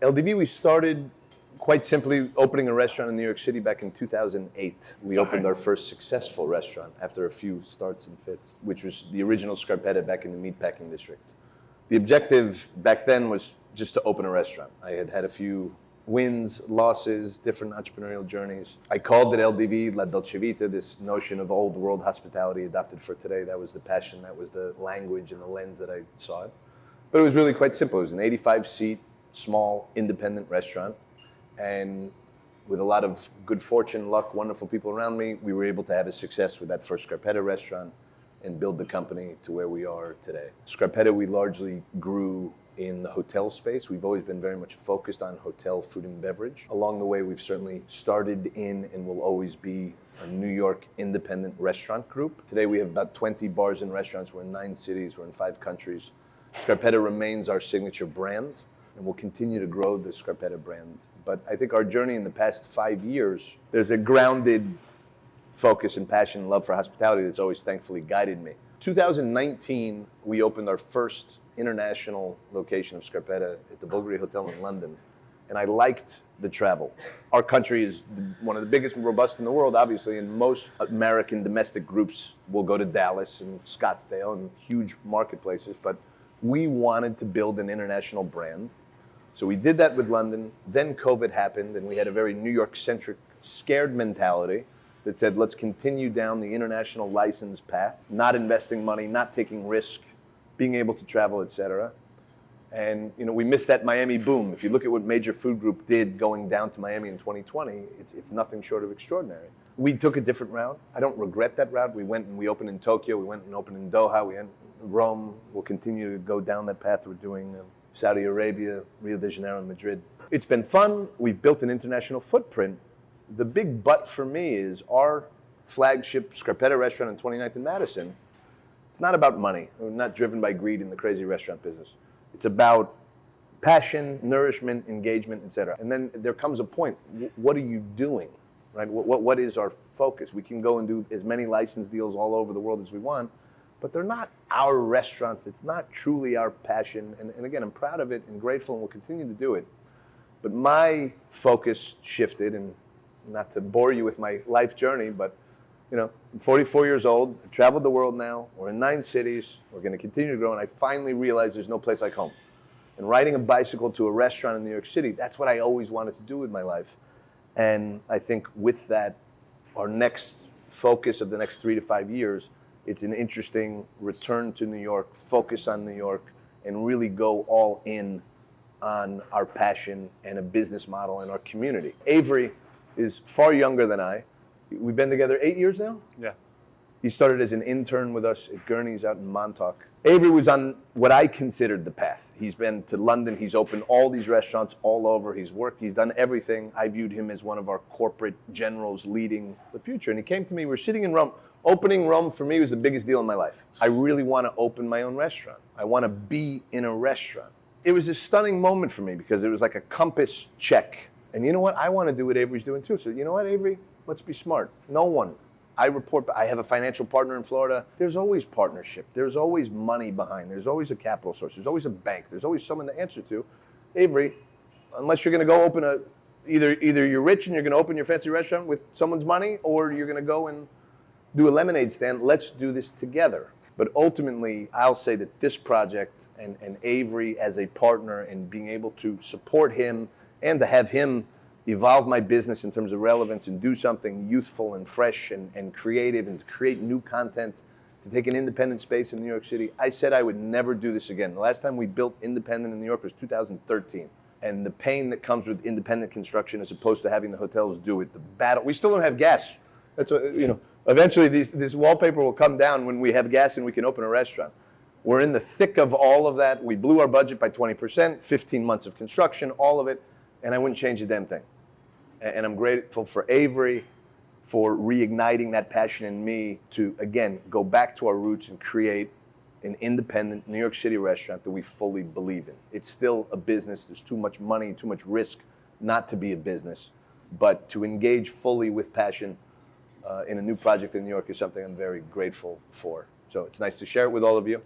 LDB, we started quite simply opening a restaurant in New York City back in 2008. We opened our first successful restaurant after a few starts and fits, which was the original Scarpetta back in the meatpacking district. The objective back then was just to open a restaurant. I had had a few wins, losses, different entrepreneurial journeys. I called it LDB, La Dolce Vita, this notion of old world hospitality adopted for today. That was the passion, that was the language and the lens that I saw it. But it was really quite simple. It was an 85-seat, small, independent restaurant. And with a lot of good fortune, luck, wonderful people around me, we were able to have a success with that first Scarpetta restaurant and build the company to where we are today. Scarpetta, we largely grew in the hotel space. We've always been very much focused on hotel food and beverage. Along the way, we've certainly started in and will always be a New York independent restaurant group. Today, we have about 20 bars and restaurants. We're in 9 cities, we're in 5 countries. Scarpetta remains our signature brand, and we'll continue to grow the Scarpetta brand. But I think our journey in the past 5 years, there's a grounded focus and passion and love for hospitality that's always thankfully guided me. 2019, we opened our first international location of Scarpetta at the Bulgari Hotel in London, and I liked the travel. Our country is one of the biggest and robust in the world, obviously, and most American domestic groups will go to Dallas and Scottsdale and huge marketplaces, but we wanted to build an international brand. So we did that with London. Then COVID happened, and we had a very New York-centric, scared mentality that said, let's continue down the international license path, not investing money, not taking risk, being able to travel, et cetera. And we missed that Miami boom. If you look at what Major Food Group did going down to Miami in 2020, it's nothing short of extraordinary. We took a different route. I don't regret that route. We went and we opened in Tokyo. We went and opened in Doha. We went in Rome. We'll continue to go down that path. We're doing Saudi Arabia, Rio de Janeiro, and Madrid. It's been fun. We've built an international footprint. The big but for me is our flagship Scarpetta restaurant in 29th and Madison. It's not about money. We're not driven by greed in the crazy restaurant business. It's about passion, nourishment, engagement, et cetera. And then there comes a point, what are you doing, right? What is our focus? We can go and do as many license deals all over the world as we want, but they're not our restaurants. It's not truly our passion. And again, I'm proud of it and grateful and will continue to do it. But my focus shifted, and not to bore you with my life journey, but I'm 44 years old, I've traveled the world now, we're in 9 cities, we're gonna continue to grow, and I finally realized there's no place like home. And riding a bicycle to a restaurant in New York City, that's what I always wanted to do with my life. And I think with that, our next focus of the next 3 to 5 years, it's an interesting return to New York, focus on New York, and really go all in on our passion and a business model and our community. Avery is far younger than I. We've been together 8 years now? Yeah. He started as an intern with us at Gurney's out in Montauk. Avery was on what I considered the path. He's been to London, he's opened all these restaurants all over, he's worked, he's done everything. I viewed him as one of our corporate generals leading the future. And he came to me, we're sitting in Rome. Opening Rome for me was the biggest deal in my life. I really want to open my own restaurant. I want to be in a restaurant. It was a stunning moment for me because it was like a compass check. And you know what? I want to do what Avery's doing too. So you know what, Avery? Let's be smart. No one. I have a financial partner in Florida. There's always partnership. There's always money behind. There's always a capital source. There's always a bank. There's always someone to answer to. Avery, unless you're going to go open either you're rich and you're going to open your fancy restaurant with someone's money, or you're going to go and do a lemonade stand. Let's do this together. But ultimately, I'll say that this project and Avery as a partner and being able to support him and to have him evolve my business in terms of relevance and do something youthful and fresh and creative and to create new content, to take an independent space in New York City. I said I would never do this again. The last time we built independent in New York was 2013. And the pain that comes with independent construction as opposed to having the hotels do it, the battle. We still don't have gas. That's eventually this wallpaper will come down when we have gas and we can open a restaurant. We're in the thick of all of that. We blew our budget by 20%, 15 months of construction, all of it, and I wouldn't change a damn thing. And I'm grateful for Avery for reigniting that passion in me to, again, go back to our roots and create an independent New York City restaurant that we fully believe in. It's still a business. There's too much money, too much risk not to be a business. But to engage fully with passion in a new project in New York is something I'm very grateful for. So it's nice to share it with all of you.